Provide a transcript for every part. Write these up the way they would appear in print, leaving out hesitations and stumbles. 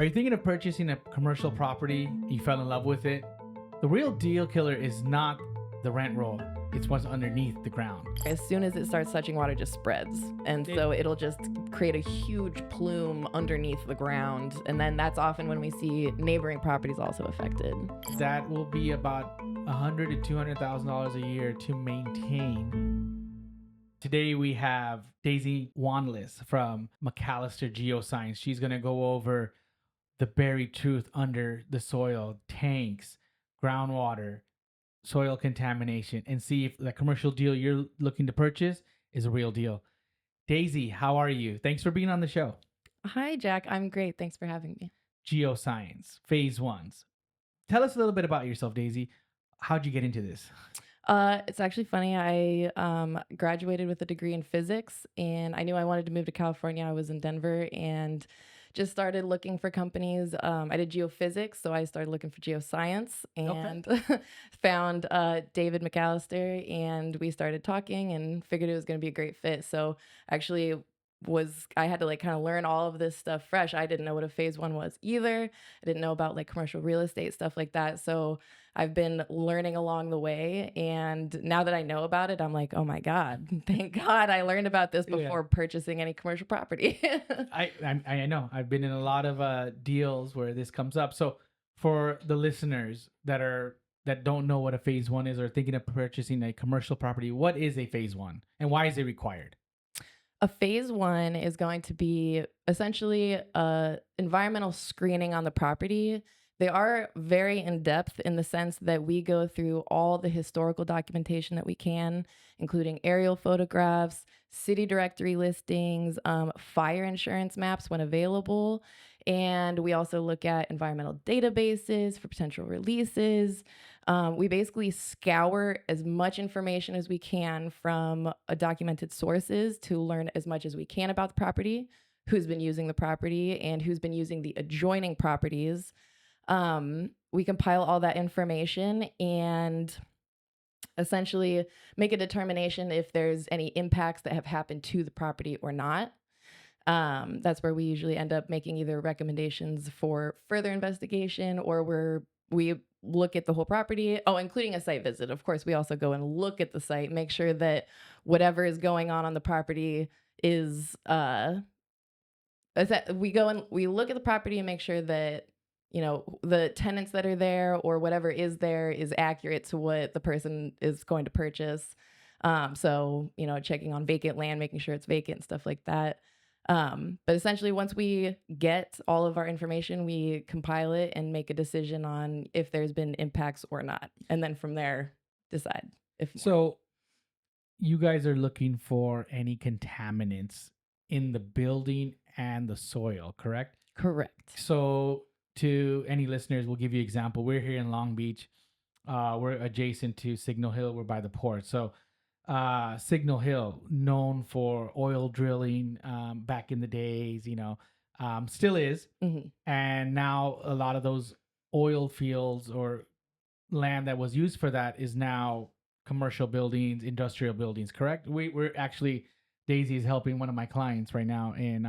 Are you thinking of purchasing a commercial property? You fell in love with it? The real deal killer is not the rent roll. It's what's underneath the ground. As soon as it starts touching water, it just spreads. And so it'll just create a huge plume underneath the ground. And then that's often when we see neighboring properties also affected. That will be about $100,000 to $200,000 a year to maintain. Today we have Daisy Wanless from Macalester Geoscience. She's going to go over the buried truth under the soil, tanks, groundwater, soil contamination, and see if the commercial deal you're looking to purchase is a real deal. Daisy, how are you? Thanks for being on the show. Hi, Jack. I'm great. Thanks for having me. Geoscience, phase ones. Tell us a little bit about yourself, Daisy. How'd you get into this? It's actually funny. I graduated with a degree in physics, and I knew I wanted to move to California. I was in Denver and just started looking for companies. I did geophysics, so I started looking for geoscience and found David McAlister, and we started talking and figured it was going to be a great fit. So actually I had to like kind of learn all of this stuff fresh. I didn't know what a phase one was either. I didn't know about like commercial real estate, stuff like that. So I've been learning along the way. And now that I know about it, I'm like, oh my God, thank God I learned about this before purchasing any commercial property. I know. I've been in a lot of deals where this comes up. So for the listeners that don't know what a phase one is or thinking of purchasing a commercial property, what is a phase one and why is it required? A phase one is going to be essentially environmental screening on the property. They are very in depth in the sense that we go through all the historical documentation that we can, including aerial photographs, city directory listings, fire insurance maps when available. And we also look at environmental databases for potential releases. We basically scour as much information as we can from documented sources to learn as much as we can about the property, who's been using the property, and who's been using the adjoining properties. We compile all that information and essentially make a determination if there's any impacts that have happened to the property or not. That's where we usually end up making either recommendations for further investigation or we look at the whole property. Oh, including a site visit. Of course, we also go and look at the site, make sure that whatever is going on the property is we go and we look at the property and make sure that the tenants that are there or whatever is there is accurate to what the person is going to purchase. So checking on vacant land, making sure it's vacant and stuff like that. But essentially, once we get all of our information, we compile it and make a decision on if there's been impacts or not. And then from there, decide if. So you guys are looking for any contaminants in the building and the soil, correct? Correct. So to any listeners, we'll give you an example. We're here in Long Beach. We're adjacent to Signal Hill. We're by the port. So Signal Hill, known for oil drilling back in the days, still is. Mm-hmm. And now a lot of those oil fields or land that was used for that is now commercial buildings, industrial buildings, correct? We're actually, Daisy is helping one of my clients right now in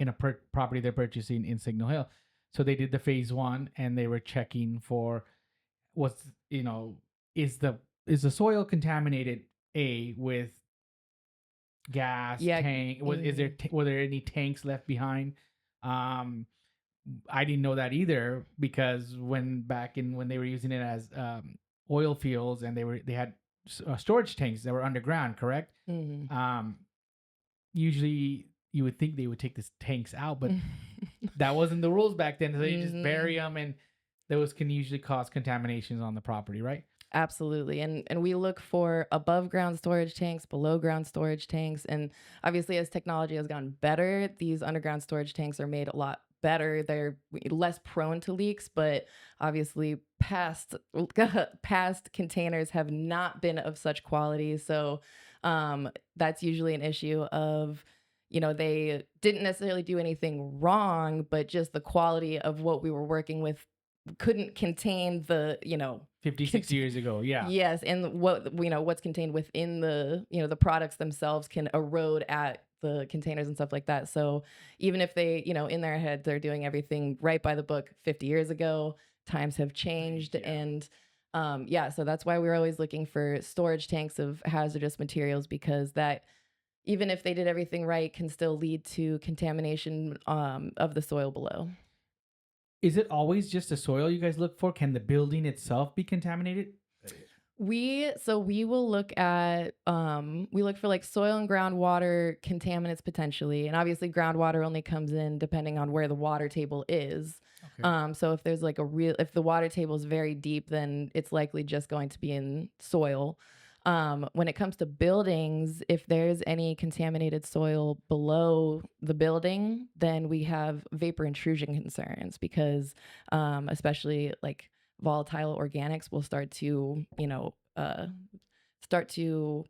a property they're purchasing in Signal Hill. So they did the phase one and they were checking for is the soil contaminated with gas tank? Were there any tanks left behind? I didn't know that either because when they were using it as oil fields and they had storage tanks that were underground, correct? Mm-hmm. Usually you would think they would take the tanks out, but that wasn't the rules back then. So you just bury them, and those can usually cause contaminations on the property, right? Absolutely. And we look for above ground storage tanks, below ground storage tanks. And obviously, as technology has gotten better, these underground storage tanks are made a lot better. They're less prone to leaks, but obviously past containers have not been of such quality. So that's usually an issue of, they didn't necessarily do anything wrong, but just the quality of what we were working with couldn't contain the 56 years ago. Yeah. Yes. And what's contained within the, the products themselves can erode at the containers and stuff like that. So even if they, in their head they're doing everything right by the book 50 years ago, times have changed. Yeah. And yeah, so that's why we're always looking for storage tanks of hazardous materials, because that, even if they did everything right, can still lead to contamination of the soil below. Is it always just the soil you guys look for? Can the building itself be contaminated? We will look at we look for like soil and groundwater contaminants potentially, and obviously groundwater only comes in depending on where the water table is. Okay. So if there's like if the water table is very deep, then it's likely just going to be in soil. When it comes to buildings, if there's any contaminated soil below the building, then we have vapor intrusion concerns, because especially like volatile organics will start to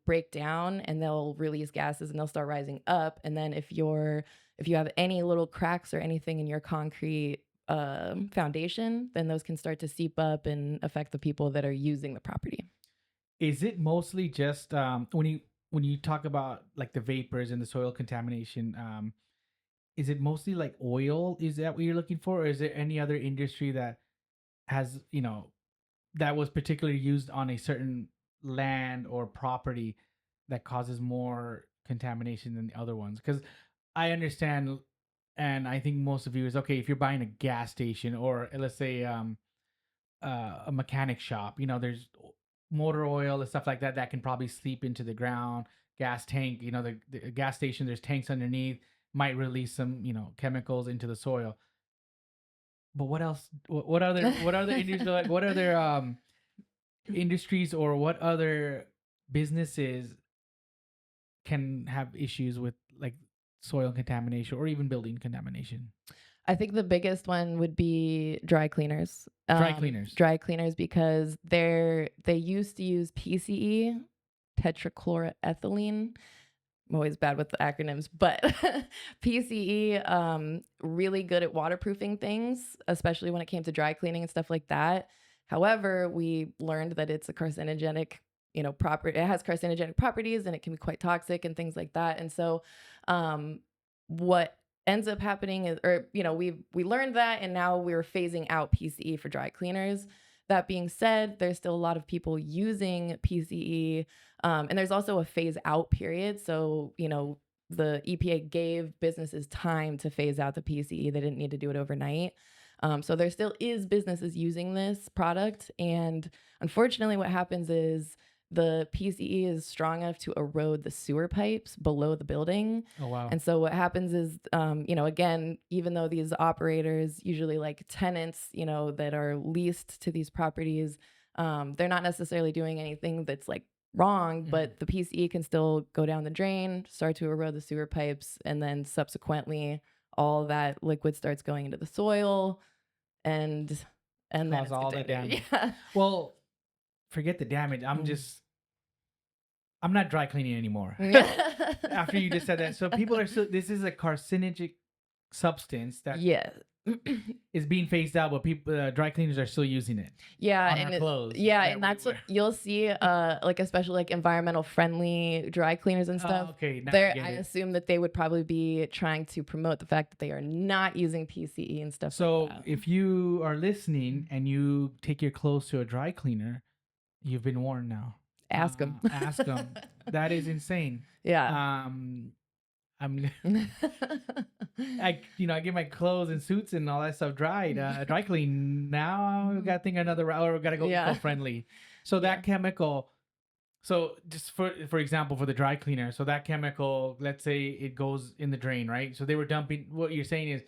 break down, and they'll release gases and they'll start rising up. And then if you have any little cracks or anything in your concrete foundation, then those can start to seep up and affect the people that are using the property. Is it mostly just when you talk about like the vapors and the soil contamination? Is it mostly like oil? Is that what you're looking for, or is there any other industry that has that was particularly used on a certain land or property that causes more contamination than the other ones? Because I understand, and I think most of you is okay if you're buying a gas station or let's say a mechanic shop. There's motor oil and stuff like that that can probably seep into the ground. Gas tank, the gas station, there's tanks underneath, might release some chemicals into the soil. But what else? What other industries? Like, what other industries or what other businesses can have issues with like soil contamination or even building contamination? I think the biggest one would be dry cleaners. Dry cleaners. Dry cleaners, because they used to use PCE, tetrachloroethylene. I'm always bad with the acronyms, but PCE, really good at waterproofing things, especially when it came to dry cleaning and stuff like that. However, we learned that it's a carcinogenic, it has carcinogenic properties, and it can be quite toxic and things like that. And so, what ends up happening is, we learned that, and now we're phasing out PCE for dry cleaners. That being said, there's still a lot of people using PCE, and there's also a phase out period. So, the EPA gave businesses time to phase out the PCE. They didn't need to do it overnight. So there still is businesses using this product. And unfortunately, what happens is the PCE is strong enough to erode the sewer pipes below the building. Oh wow. And so what happens is, again, even though these operators, usually like tenants, that are leased to these properties, they're not necessarily doing anything that's like wrong, but the PCE can still go down the drain, start to erode the sewer pipes, and then subsequently all that liquid starts going into the soil, and then Cause it's all the damage. Yeah. Well, forget the damage. I'm not dry cleaning anymore. After you just said that, so people are still. This is a carcinogenic substance that Yeah. is being phased out, but people, dry cleaners are still using it. Yeah, On and our clothes and that that's we what you'll see, like especially like environmental friendly dry cleaners and Oh, stuff. okay. Now I There, get I it. assume that they would probably be trying to promote the fact that they are not using PCE and stuff So like that. if you are listening and you take your clothes to a dry cleaner, you've been warned now. Ask them. Ask them. That is insane. Yeah. I'm I get my clothes and suits and all that stuff dried, dry clean. Now I gotta think another route, or gotta go Yeah. eco-friendly. So that chemical. So just for example, for the dry cleaner, so that chemical, let's say it goes in the drain, right? So they were dumping. What you're saying is,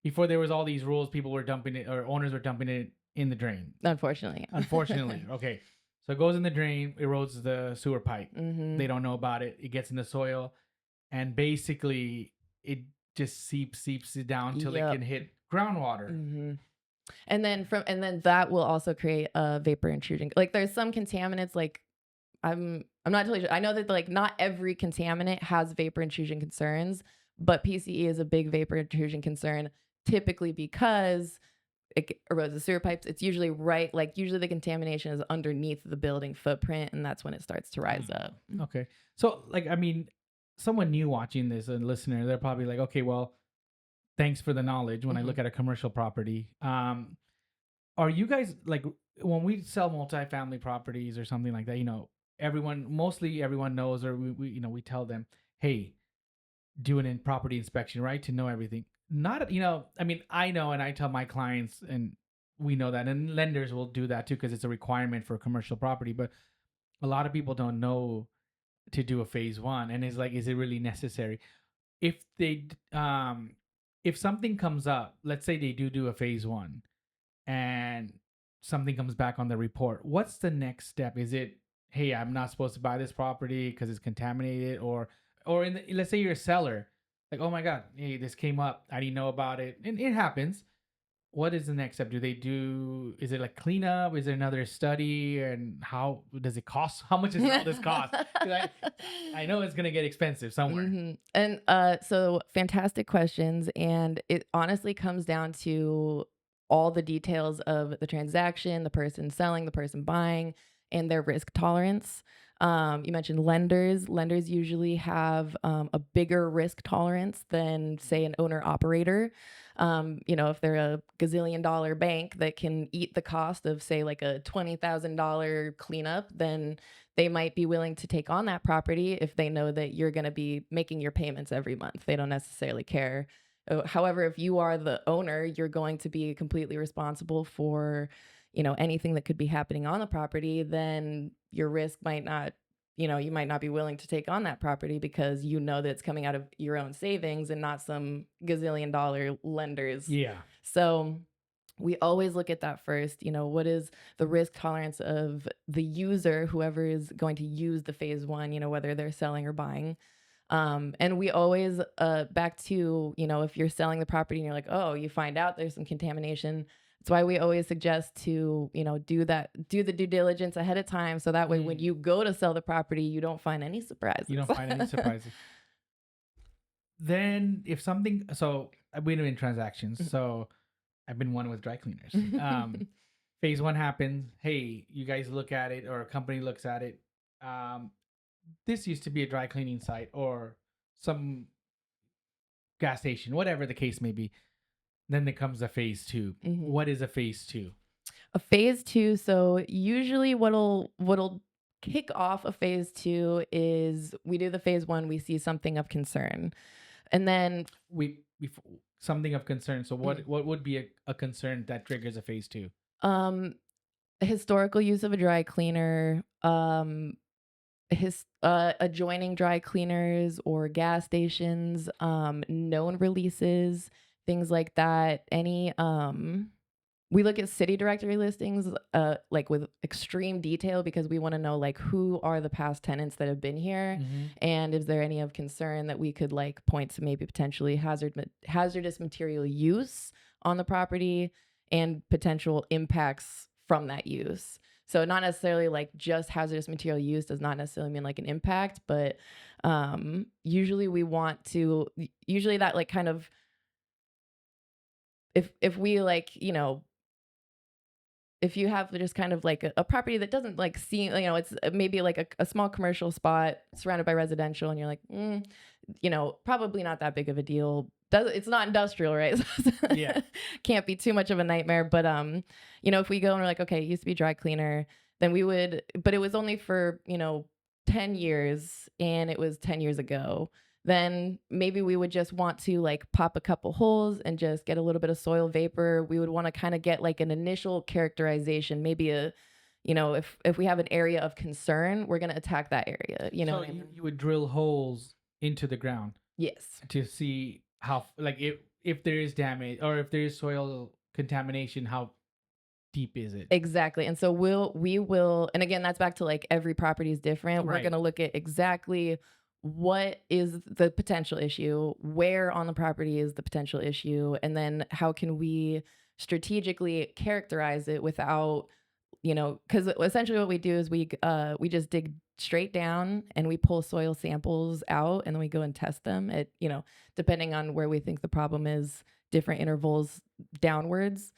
before there was all these rules, people were dumping it, or owners were dumping it in the drain. Unfortunately. Unfortunately, okay. So it goes in the drain, erodes the sewer pipe. Mm-hmm. They don't know about it. It gets in the soil, and basically it just seeps it down till it Yep. can hit groundwater. Mm-hmm. And then that will also create a vapor intrusion. Like there's some contaminants, like I'm not totally sure. I know that like not every contaminant has vapor intrusion concerns, but PCE is a big vapor intrusion concern, typically because it erodes the sewer pipes. It's usually usually the contamination is underneath the building footprint, and that's when it starts to rise up. Okay. So someone new watching this, a listener, they're probably like, okay, well, thanks for the knowledge. When I Mhm. look at a commercial property, are you guys like, when we sell multifamily properties or something like that? Mostly everyone knows, or we tell them, hey, do an in property inspection, right, to know everything. Not, I mean, I know, and I tell my clients, and we know that, and lenders will do that too because it's a requirement for commercial property. But a lot of people don't know to do a phase one, and it's like, is it really necessary? If if something comes up, let's say they do a phase one, and something comes back on the report, what's the next step? Is it, hey, I'm not supposed to buy this property because it's contaminated, let's say you're a seller, like, oh my god, hey, this came up, I didn't know about it, and it happens. What is the next step? Is it like cleanup? Is there another study? And how does it cost? How much does all this cost? 'Cause I know it's gonna get expensive somewhere. And so fantastic questions. And it honestly comes down to all the details of the transaction, the person selling, the person buying, and their risk tolerance. You mentioned lenders. Lenders usually have a bigger risk tolerance than, say, an owner operator. If they're a gazillion dollar bank that can eat the cost of, say, like a $20,000 cleanup, then they might be willing to take on that property if they know that you're going to be making your payments every month. They don't necessarily care. However, if you are the owner, you're going to be completely responsible for, anything that could be happening on the property. Then your risk might not, you might not be willing to take on that property because you know that it's coming out of your own savings and not some gazillion dollar lenders. Yeah. So we always look at that first. What is the risk tolerance of the user, whoever is going to use the phase one, whether they're selling or buying. And we always, back to, if you're selling the property and you're like, oh, you find out there's some contamination. That's why we always suggest to, do the due diligence ahead of time. So that way, when Mm. you go to sell the property, you don't find any You surprises. don't find any surprises. Then if something, so I've been in transactions, so I've been one with dry cleaners. Phase one happens. Hey, you guys look at it, or a company looks at it. Um, this used to be a dry cleaning site or some gas station, whatever the case may be. Then there comes a phase two. Mhm. What is a phase two? A phase two. So usually what'll kick off a phase two is we do the phase one, we see something of concern. And then Something of concern. So mm, what would be a concern that triggers a phase two? um historical use of a dry cleaner, adjoining dry cleaners or gas stations, known releases, things like that. We look at city directory listings, like with extreme detail because we want to know like who are the past tenants that have been here, Mm-hmm. and is there any of concern that we could like point to maybe potentially hazardous material use on the property and potential impacts from that use. So not necessarily like just hazardous material use does not necessarily mean like an impact, but usually we want to usually that like kind of if we like if you have just kind of like a property that doesn't like seem, it's maybe like a small commercial spot surrounded by residential, and you're like, probably not that big of a deal. It's not industrial, right? Yeah. Can't be too much of a nightmare. But if we go and we're like, okay, it used to be dry cleaner, then we would, but it was only for 10 years, and it was 10 years ago, then maybe we would just want to like pop a couple holes and just get a little bit of soil vapor. We would want to kind of get like an initial characterization, maybe if we have an area of concern, we're going to attack that area. You know So what I mean? you would drill holes into the ground Yes. to see how, like, if there is damage or if there is soil contamination, how deep is it? Exactly. And so we will, and again, that's back to like every property is different. We're going Right. to look at exactly what is the potential issue, where on the property is the potential issue, and then how can we strategically characterize it without, because essentially what we do is we just dig straight down and we pull soil samples out, and then we go and test them at, depending on where we think the problem is, different intervals downwards,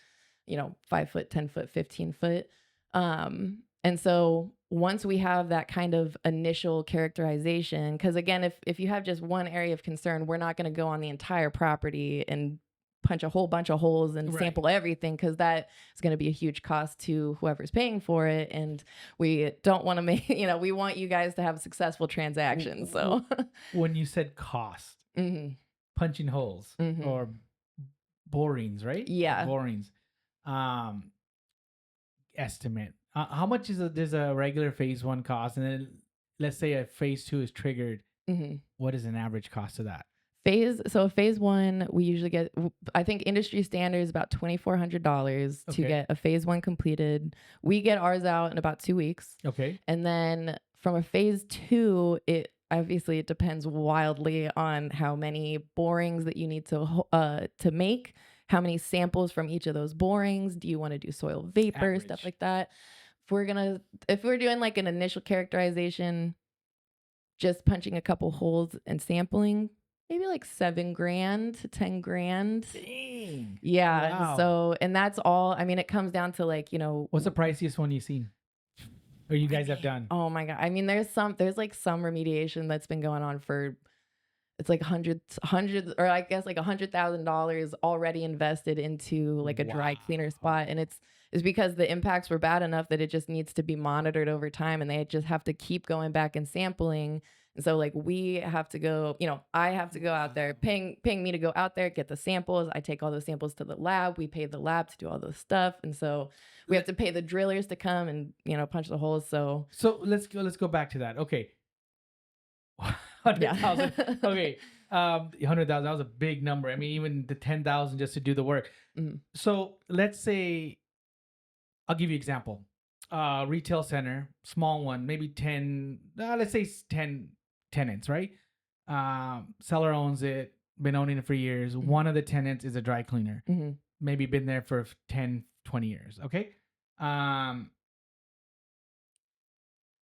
5 foot, 10 foot, 15 foot. And so once we have that kind of initial characterization, because again, if you have just one area of concern, we're not going to go on the entire property and punch a whole bunch of holes and Right. sample everything, because that is going to be a huge cost to whoever's paying for it, and we don't want to make we want you guys to have successful W- transactions. w- So when you said cost, hmm punching holes hmm or borings, right? yeah. Borings. Um, estimate. How much does a regular phase one cost, and then let's say a phase two is triggered. hmm What is an average cost of that? Phase one, we usually get, I think industry standard is about $2,400 to Okay. get a phase one completed. We get ours out in about 2 weeks. Okay. And then from a phase two, it depends wildly on how many borings that you need to make, how many samples from each of those borings. Do you want to do soil vapor, stuff Average. like that? If we're doing like an initial characterization, just punching a couple holes and sampling, maybe like 7 grand to 10 grand. Dang. Yeah. Wow. So, and that's all. I mean, it comes down to like, What's the priciest one you've seen, or you guys have done? oh my God. I mean, there's like some remediation that's been going on for, it's like hundreds, or I guess like $100,000 already invested into like a dry cleaner Wow. spot. And it's because the impacts were bad enough that it just needs to be monitored over time, and they just have to keep going back and sampling. And so like we have to go, I have to go out there, Wow. paying me to go out there, get the samples. I take all those samples to the lab. We pay the lab to do all this stuff. And so we have Let- to pay the drillers to come and, punch the holes. So So let's go back to that. Okay. yeah. 100,000. Okay. 100,000. That was a big number. I mean, even the 10,000 just to do the work. Mhm, So let's say I'll give you an example. Retail center, small one, maybe 10. Let's say 10 tenants, right? Seller owns it, been owning it for years. mhm, One of the tenants is a dry cleaner, mhm, maybe been there for 10, 20 years. Okay. Um,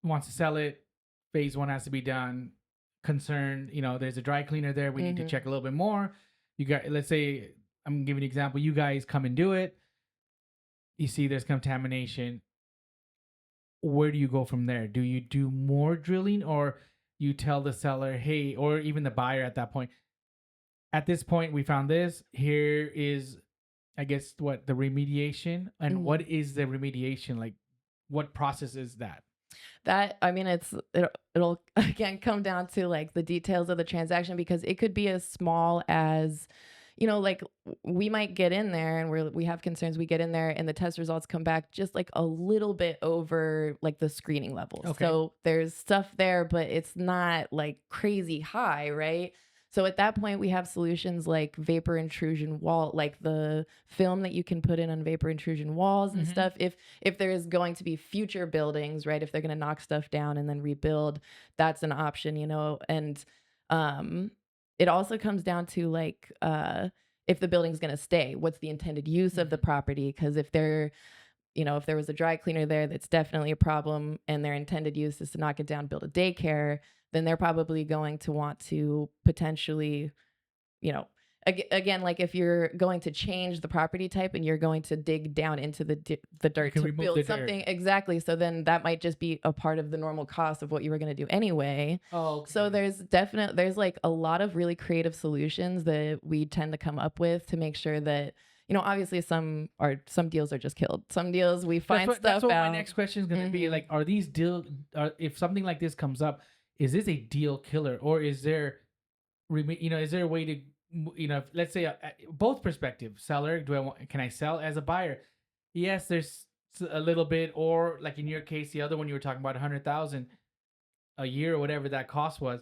wants to sell it. Phase one has to be done. Concerned, there's a dry cleaner there. We need to mhm. check a little bit more. You got, let's say, I'm giving an example. You guys come and do it. You see there's contamination. Where do you go from there? Do you do more drilling, or you tell the seller, hey, or even the buyer at that point, at this point, we found this. Here is, I guess, what the remediation, and Mhm. what is the remediation? Like, what process is that? That I mean, it'll again come down to like the details of the transaction, because it could be as small as, like we might get in there and we have concerns. We get in there and the test results come back just like a little bit over like the screening levels. Okay. So there's stuff there, but it's not like crazy high, right? So at that point, we have solutions like vapor intrusion wall, like the film that you can put in on vapor intrusion walls and Mm-hmm. stuff. If there's going to be future buildings, right? If they're going to knock stuff down and then rebuild, that's an option, and um it also comes down to like if the building's going to stay, what's the intended use of the Mm-hmm. property? Because if there was a dry cleaner there, that's definitely a problem, and their intended use is to knock it down, build a daycare, then they're probably going to want to potentially, you know, again, like if you're going to change the property type and you're going to dig down into the You dirt can to remove the build dirt. something, exactly. So then that might just be a part of the normal cost of what you were going to do anyway. So Okay. there's like a lot of really creative solutions that we tend to come up with to make sure that, obviously some deals are just killed. Some deals we That's find what that's stuff what my out. next question is gonna be. hmm Like, are these if something like this comes up, is this a deal killer, or is there, is there a way to, let's say both perspective, seller, can I sell as a buyer? Yes, there's a little bit, or like in your case, the other one you were talking about, 100,000 a year or whatever that cost was.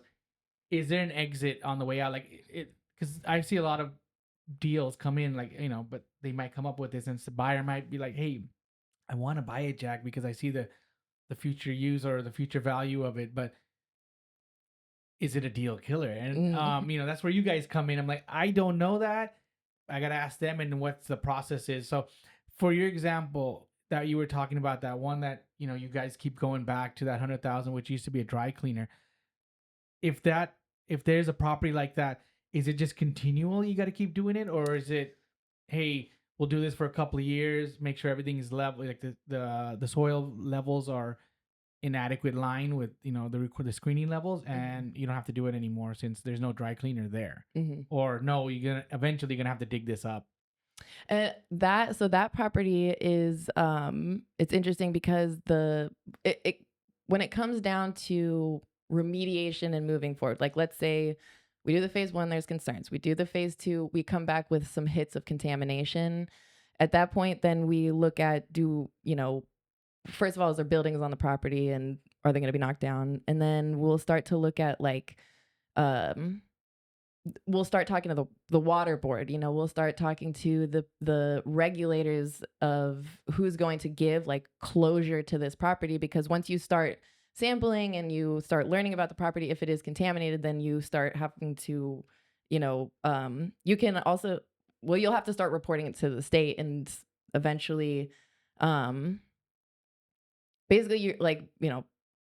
Is there an exit on the way out? Like it, because I see a lot of deals come in, like, but they might come up with this, and the buyer might be like, hey, I want to buy it, Jack, because I see the future use or the future value of it. But is it a deal killer? And hmm that's where you guys come in. I'm like, I don't know that. I gotta ask them and what the process is. So, for your example that you were talking about, that one that you guys keep going back to, that 100,000, which used to be a dry cleaner. If that if there's a property like that, is it just continual? You got to keep doing it, or is it, hey, we'll do this for a couple of years, make sure everything is level, like the soil levels are inadequate line with the screening levels, and you don't have to do it anymore since there's no dry cleaner there. Or no, you're gonna eventually gonna have to dig this up. That property is it's interesting because it when it comes down to remediation and moving forward, like let's say we do the phase one, there's concerns. We do the phase two, we come back with some hits of contamination. At that point, then we look at first of all, is there buildings on the property and are they going to be knocked down? And then we'll start to look at um we'll start talking to the water board. We'll start talking to the regulators of who's going to give like closure to this property, because once you start sampling and you start learning about the property, if it is contaminated, then you start having to, you can also, well, you'll have to start reporting it to the state, and eventually, um basically you're like,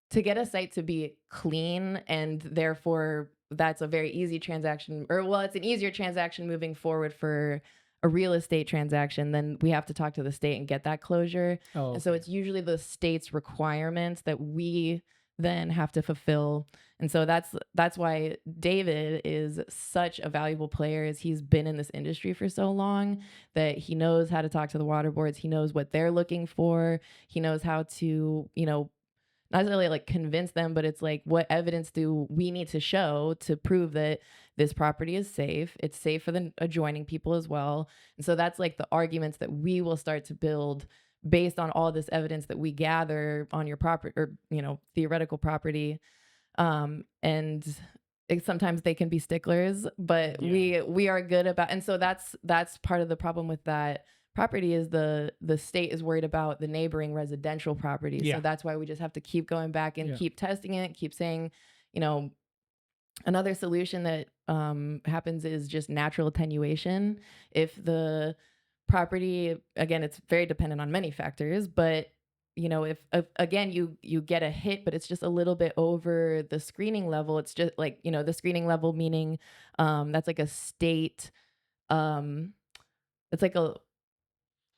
to get a site to be clean, and therefore that's a very easy transaction, or well, it's an easier transaction moving forward for a real estate transaction. Then we have to talk to the state and get that closure. Oh, And so okay. it's usually the state's requirements that we then have to fulfill. And so that's why David is such a valuable player, is he's been in this industry for so long that he knows how to talk to the water boards. He knows what they're looking for. He knows how to, not necessarily like convince them, but it's like, what evidence do we need to show to prove that this property is safe? It's safe for the adjoining people as well. And so that's like the arguments that we will start to build based on all this evidence that we gather on your property, or theoretical property. And sometimes they can be sticklers, but we are good about, and so that's part of the problem with that property, is the state is worried about the neighboring residential properties. Yeah. So that's why we just have to keep going back and Yeah. keep testing it, keep saying, another solution that happens is just natural attenuation. If the property, again, it's very dependent on many factors, but if again you get a hit, but it's just a little bit over the screening level, it's just like, the screening level meaning that's like a state, it's like a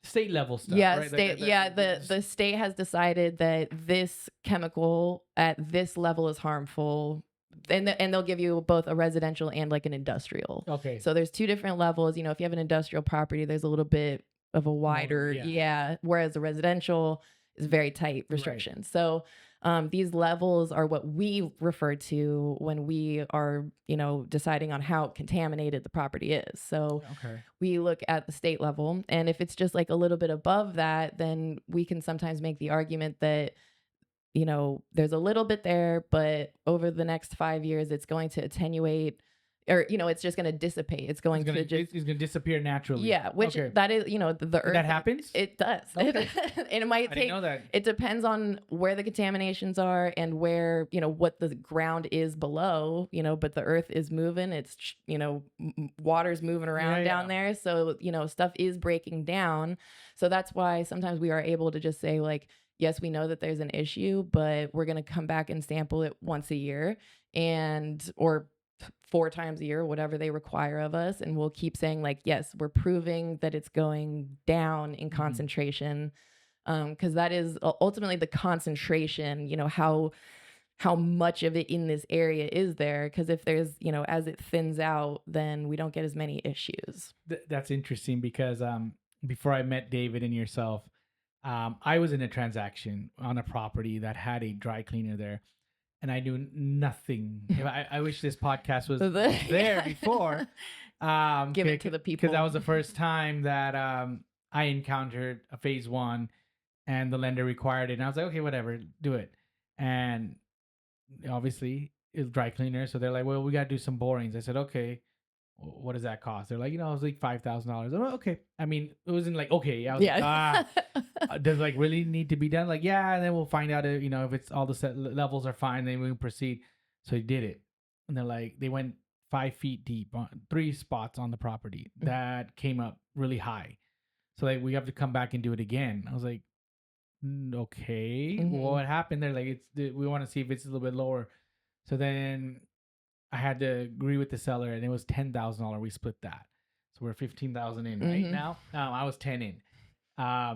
State level stuff, yeah, right? state. Yeah, the state has decided that this chemical at this level is harmful, and and they'll give you both a residential and like an industrial. Okay. So there's two different levels. If you have an industrial property, there's a little bit of a wider, yeah. whereas the residential is very tight restrictions. So these levels are what we refer to when we are, deciding on how contaminated the property is. So Okay. we look at the state level, and if it's just like a little bit above that, then we can sometimes make the argument that, there's a little bit there, but over the next 5 years, it's going to attenuate, or, it's just going to dissipate. It's going to just, It's gonna disappear naturally. yeah, which Okay. that is, the earth. That happens? It does. Okay. And it might I take, didn't know that. it depends on where the contaminations are and where, what the ground is below, but the earth is moving. It's, water's moving around down there. So, stuff is breaking down. So that's why sometimes we are able to just say, like, yes, we know that there's an issue, but we're going to come back and sample it once a year, or 4 times a year, whatever they require of us. And we'll keep saying, like, yes, we're proving that it's going down in concentration. Because that is ultimately the concentration, how much of it in this area is there. Because if there's, as it thins out, then we don't get as many issues. That's interesting because before I met David and yourself, I was in a transaction on a property that had a dry cleaner there, and I knew nothing. I wish this podcast was there before. Give it to the people. Because that was the first time that I encountered a phase one, and the lender required it. And I was like, okay, whatever, do it. And obviously, it's dry cleaner. So they're like, well, we got to do some borings. I said, okay. What does that cost? They're like, it was like $5,000. Oh, okay. I mean, it wasn't like, okay. I was like, does like really need to be done? Like, yeah. And then we'll find out, if it's all the set levels are fine, then we can proceed. So he did it. And they're like, they went 5 feet deep on 3 spots on the property that came up really high. So like, we have to come back and do it again. I was like, okay. What happened? They're like, we want to see if it's a little bit lower. So then I had to agree with the seller, and it was $10,000. We split that, so we're $15,000 in right now. I was 10 in.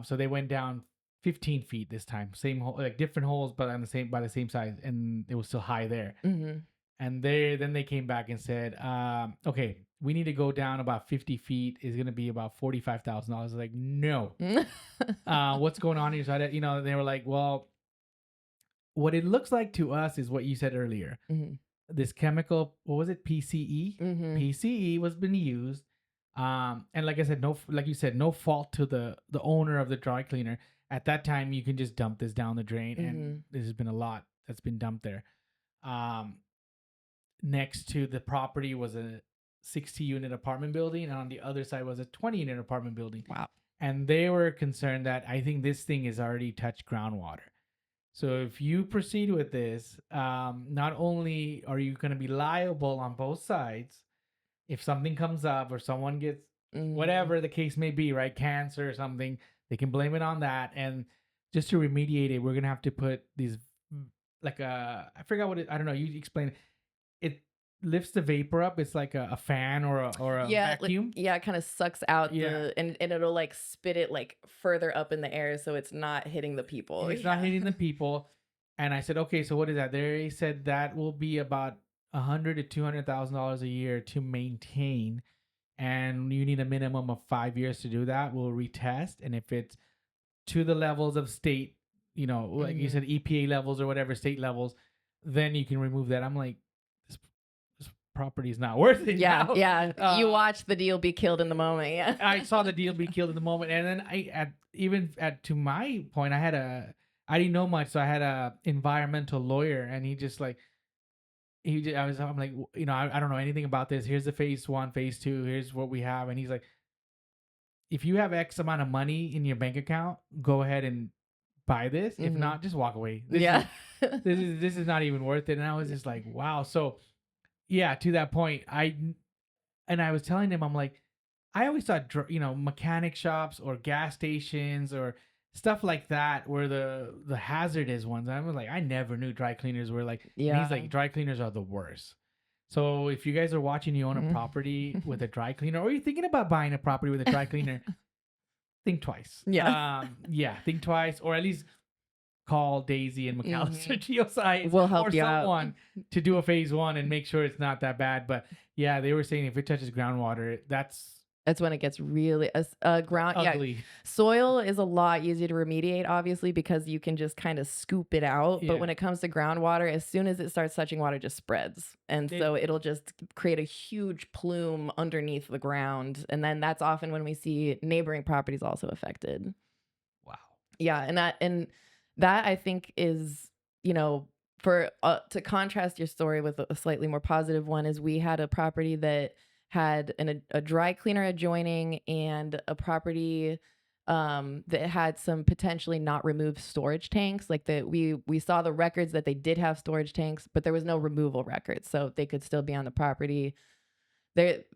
So they went down 15 feet this time. Same hole, like different holes, but on the same by the same size, and it was still high there. Mm-hmm. And they came back and said, okay, we need to go down about 50 feet. Is going to be about $45,000. Like, no. What's going on here? So they were like, well, what it looks like to us is what you said earlier. Mm-hmm. This chemical, what was it? PCE. Mm-hmm. PCE was been used. And like I said, like you said, no fault to the owner of the dry cleaner. At that time, you can just dump this down the drain, Mm-hmm. and there's been a lot that's been dumped there. Next to the property was a 60-unit apartment building, and on the other side was a 20-unit apartment building. Wow. And they were concerned that I think this thing has already touched groundwater. So if you proceed with this, not only are you going to be liable on both sides, if something comes up or someone gets whatever the case may be, right, cancer or something, they can blame it on that. And just to remediate it, we're going to have to put these, like I forgot what I don't know. You explain it. It lifts the vapor up. It's like a fan or a vacuum. It kind of sucks out and it'll like spit it like further up in the air, so it's not hitting the people. It's not hitting the people. And I said, okay, so what is that? They said that will be about $100,000 to $200,000 a year to maintain, and you need a minimum of 5 years to do that. We'll retest, and if it's to the levels of state, like you said, EPA levels or whatever, state levels, then you can remove that. I'm like, this property is not worth it. Yeah, now. yeah. You watch the deal be killed in the moment. Yeah, I saw the deal be killed in the moment, and then to my point, I didn't know much, so I had a environmental lawyer, and he just like I'm like, I don't know anything about this. Here's the phase 1, phase 2. Here's what we have, and he's like, if you have X amount of money in your bank account, go ahead and buy this. If not, just walk away. This is not even worth it. And I was just like, wow. So yeah, to that point, I was telling him, I'm like, I always thought, mechanic shops or gas stations or stuff like that were the hazardous ones. I was like, I never knew dry cleaners were like, and he's like, dry cleaners are the worst. So if you guys are watching, you own a property with a dry cleaner, or you're thinking about buying a property with a dry cleaner, think twice. Think twice, or at least call Daisy and Macalester Geoscience. We'll help you someone out to do a phase 1 and make sure it's not that bad. But yeah, they were saying if it touches groundwater, that's when it gets really ground ugly. Yeah, soil is a lot easier to remediate, obviously, because you can just kind of scoop it out. But when it comes to groundwater, as soon as it starts touching water, it just spreads, and so it'll just create a huge plume underneath the ground, and then that's often when we see neighboring properties also affected. Wow. Yeah, and that I think is, for to contrast your story with a slightly more positive one, is we had a property that had a dry cleaner adjoining, and a property that had some potentially not removed storage tanks. Like we saw the records that they did have storage tanks, but there was no removal records, so they could still be on the property.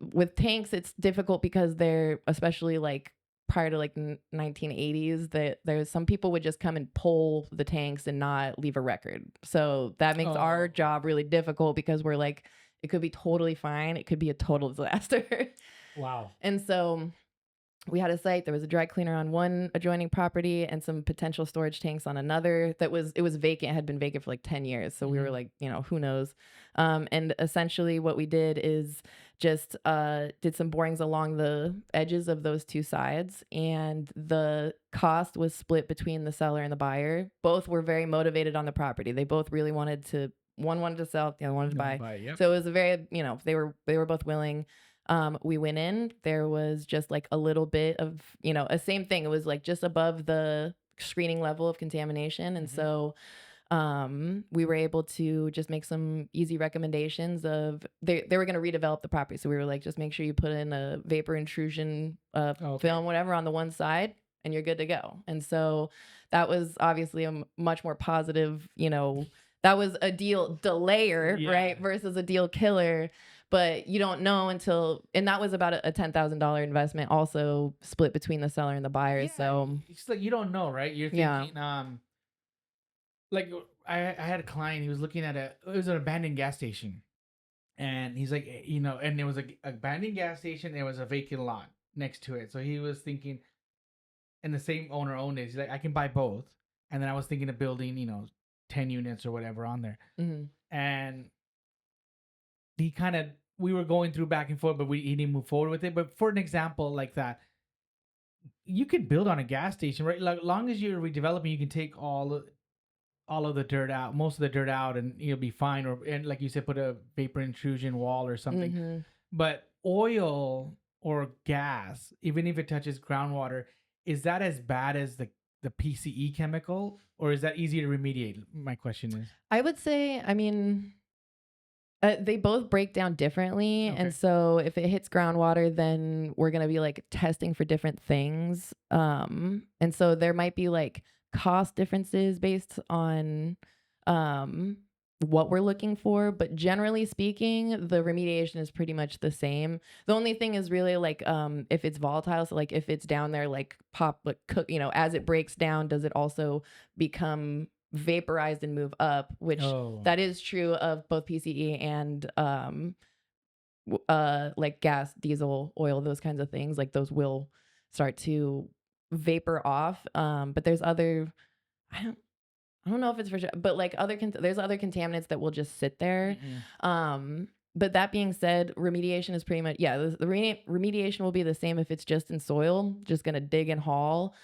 With tanks, it's difficult because they're, especially like prior to like 1980s, that there's some people would just come and pull the tanks and not leave a record. So that makes our job really difficult, because we're like, it could be totally fine, it could be a total disaster. Wow. And so we had a site, there was a dry cleaner on one adjoining property and some potential storage tanks on another it was vacant. It had been vacant for like 10 years. So we were like, who knows? And essentially what we did is just did some borings along the edges of those two sides, and the cost was split between the seller and the buyer. Both were very motivated on the property. They both really wanted to, one wanted to sell, the other wanted to buy. Yep. So it was a very, they were both willing. We went in, there was just like a little bit of, a same thing. It was like just above the screening level of contamination. And so we were able to just make some easy recommendations of, they were going to redevelop the property. So we were like, just make sure you put in a vapor intrusion film, whatever, on the one side, and you're good to go. And so that was obviously a much more positive, that was a deal delayer, right? Versus a deal killer. But you don't know until, and that was about a $10,000 investment, also split between the seller and the buyer. Yeah, so it's like, you don't know, right? You're thinking, like I had a client, he was looking at it was an abandoned gas station, and he's like, and there was a abandoned gas station, there was a vacant lot next to it. So he was thinking, and the same owner owned it. He's like, I can buy both. And then I was thinking of building, 10 units or whatever on there. Mhm. And he kind of, we were going through back and forth, but he didn't move forward with it. But for an example like that, you could build on a gas station, right? Like, long as you're redeveloping, you can take all of the dirt out, most of the dirt out, and you'll be fine. Or, and like you said, put a vapor intrusion wall or something. Mhm. But oil or gas, even if it touches groundwater, is that as bad as the PCE chemical, or is that easier to remediate? My question is. I would say, I mean, they both break down differently. Okay. And so if it hits groundwater, then we're going to be like testing for different things. And so there might be like cost differences based on um, what we're looking for. But generally speaking, the remediation is pretty much the same. The only thing is really like if it's volatile, so like if it's down there, like like cook, as it breaks down, does it also become vaporized and move up, which Oh, that is true of both PCE and like gas, diesel, oil, those kinds of things. Like those will start to vapor off. But there's other I don't I don't know if it's for sure, but like there's other contaminants that will just sit there. mm-mm. But that being said, remediation is pretty much the remediation will be the same if it's just in soil, just gonna dig and haul.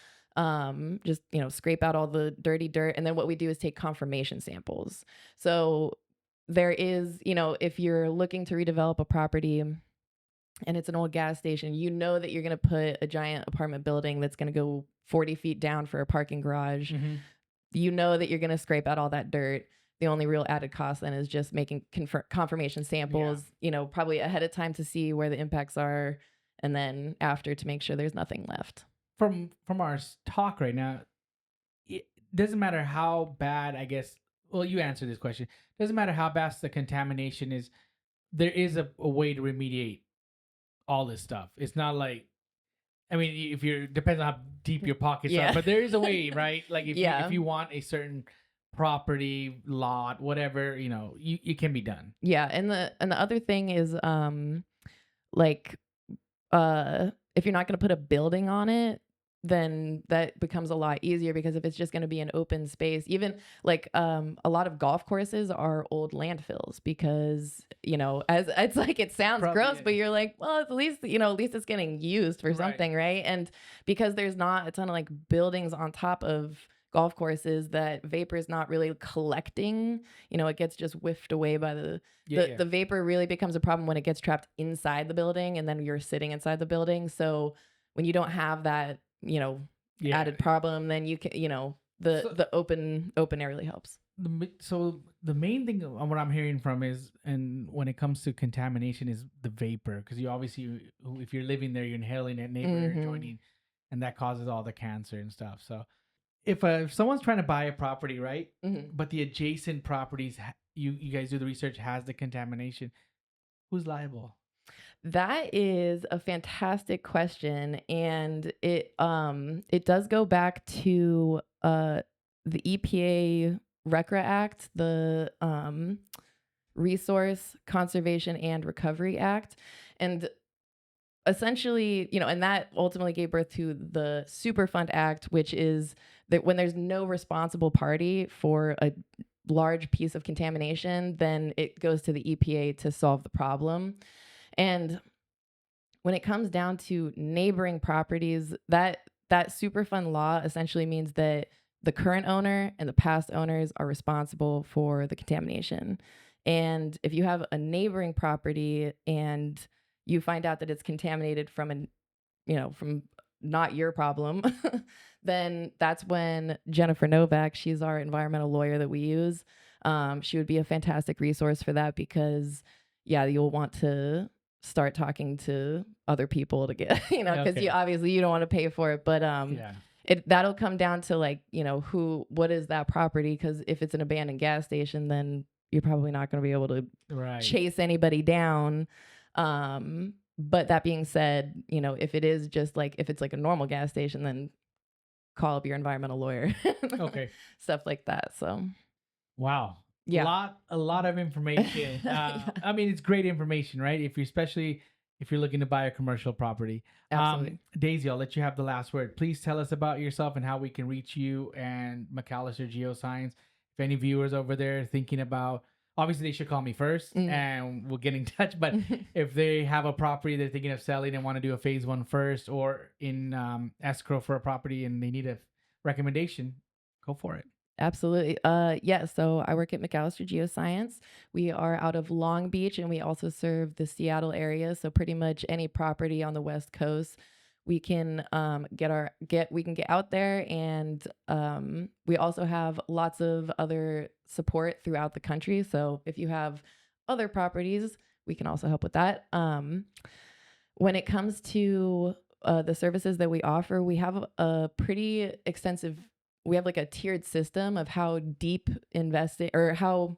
Just scrape out all the dirty dirt, and then what we do is take confirmation samples. So there is, if you're looking to redevelop a property and it's an old gas station, that you're going to put a giant apartment building that's going to go 40 feet down for a parking garage. Mm-hmm. That you're going to scrape out all that dirt. The only real added cost then is just making confirmation samples, probably ahead of time to see where the impacts are, and then after to make sure there's nothing left. From our talk right now, it doesn't matter how bad, I guess. Well, you answer this question. Doesn't matter how bad the contamination is. There is a way to remediate all this stuff. It's not like, I mean, if you're, depends on how deep your pockets Yeah. are, but there is a way, right? Like Yeah. if you want a certain property, lot, whatever, it can be done. Yeah, and the other thing is like if you're not going to put a building on it, then that becomes a lot easier, because if it's just going to be an open space, even like a lot of golf courses are old landfills, because as it's like, it sounds Probably, gross, yeah. but you're like, well, at least it's getting used for Right. something, right? And because there's not a ton of like buildings on top of golf courses, that vapor is not really collecting. It gets just whiffed away by the vapor. Really becomes a problem when it gets trapped inside the building, and then you're sitting inside the building. So when you don't have that added problem, then you can the open air really helps. So the main thing of what I'm hearing from is, and when it comes to contamination, is the vapor, because you obviously, if you're living there, you're inhaling it, neighbor joining, and that causes all the cancer and stuff. So if someone's trying to buy a property, right, but the adjacent properties, you guys do the research, has the contamination, who's liable? That is a fantastic question, and it does go back to the EPA RECRA Act, the Resource Conservation and Recovery Act, and essentially, and that ultimately gave birth to the Superfund Act, which is that when there's no responsible party for a large piece of contamination, then it goes to the EPA to solve the problem. And when it comes down to neighboring properties, that Superfund law essentially means that the current owner and the past owners are responsible for the contamination. And if you have a neighboring property and you find out that it's contaminated from from not your problem, then that's when Jennifer Novak, she's our environmental lawyer that we use. She would be a fantastic resource for that, because you'll want to start talking to other people to get, because you obviously you don't want to pay for it, but that'll come down to like, what is that property? Because if it's an abandoned gas station, then you're probably not going to be able to chase anybody down. But that being said, if it is just like, if it's like a normal gas station, then call up your environmental lawyer. Okay. Stuff like that. So. Wow. Yeah. A lot of information. I mean, it's great information, right? If you, especially if you're looking to buy a commercial property. Absolutely. Daisy, I'll let you have the last word. Please tell us about yourself and how we can reach you and Macalester Geoscience. If any viewers over there thinking about, obviously they should call me first Mm. and we'll get in touch. But if they have a property they're thinking of selling and want to do a phase one first, or in escrow for a property and they need a recommendation, go for it. Absolutely. Yeah. So I work at McAlister Geoscience. We are out of Long Beach, and we also serve the Seattle area. So pretty much any property on the West Coast, we can we can get out there, and we also have lots of other support throughout the country. So if you have other properties, we can also help with that. When it comes to the services that we offer, we have a pretty extensive. We have like a tiered system of how deep how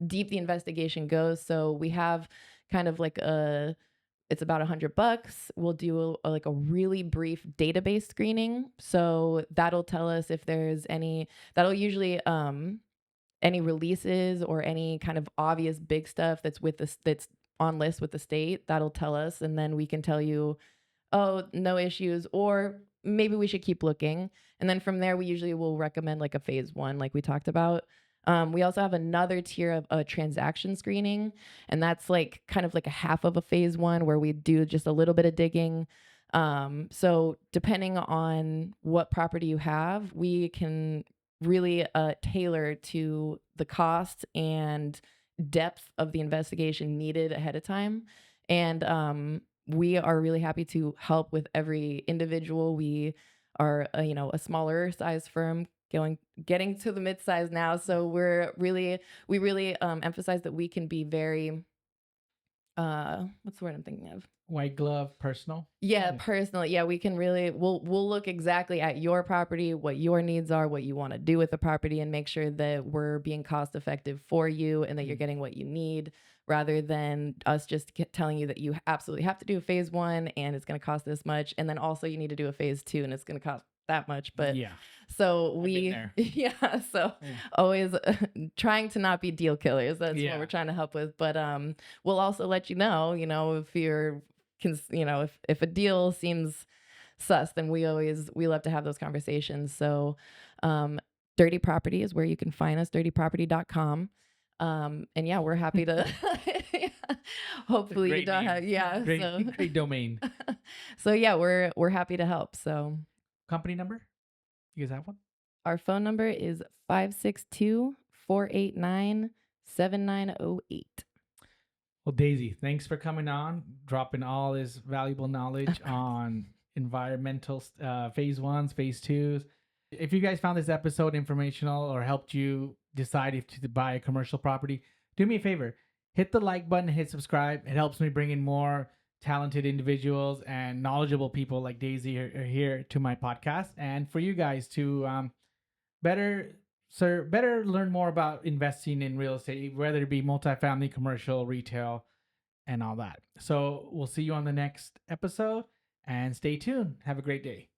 deep the investigation goes. So we have kind of like a it's about $100. We'll do like a really brief database screening. So that'll tell us if there's any. That'll usually any releases or any kind of obvious big stuff that's on list with the state. That'll tell us, and then we can tell you, oh, no issues, or maybe we should keep looking. And then from there, we usually will recommend like a phase one, like we talked about. We also have another tier of a transaction screening, and that's like kind of like a half of a phase one where we do just a little bit of digging. So depending on what property you have, we can really tailor to the cost and depth of the investigation needed ahead of time. And we are really happy to help with every individual. We are, a smaller size firm getting to the mid-size now. So we really emphasize that we can be very, what's the word I'm thinking of? White glove, personal. Yeah, personally. Yeah, we can really we'll look exactly at your property, what your needs are, what you want to do with the property, and make sure that we're being cost effective for you and that you're getting what you need, rather than us just telling you that you absolutely have to do a phase one and it's going to cost this much, and then also you need to do a phase two and it's going to cost that much. But Yeah. so I've been we there. yeah, so Yeah. always trying to not be deal killers. That's Yeah. what we're trying to help with. But we'll also let you know, if you're if a deal seems sus, then we love to have those conversations. So Dirty Property is where you can find us, dirtyproperty.com. And yeah, we're happy to hopefully you Great don't name. have yeah. Great, So great domain. so yeah, we're happy to help. So Company number? You guys have one? our phone number is 562-489-7908. Well, Daisy, thanks for coming on, dropping all this valuable knowledge on environmental phase ones, phase twos. If you guys found this episode informational or helped you decide if to buy a commercial property, do me a favor. Hit the like button, hit subscribe. It helps me bring in more talented individuals and knowledgeable people like Daisy are here to my podcast. And for you guys to better better learn more about investing in real estate, whether it be multifamily, commercial, retail, and all that. So we'll see you on the next episode, and stay tuned. Have a great day.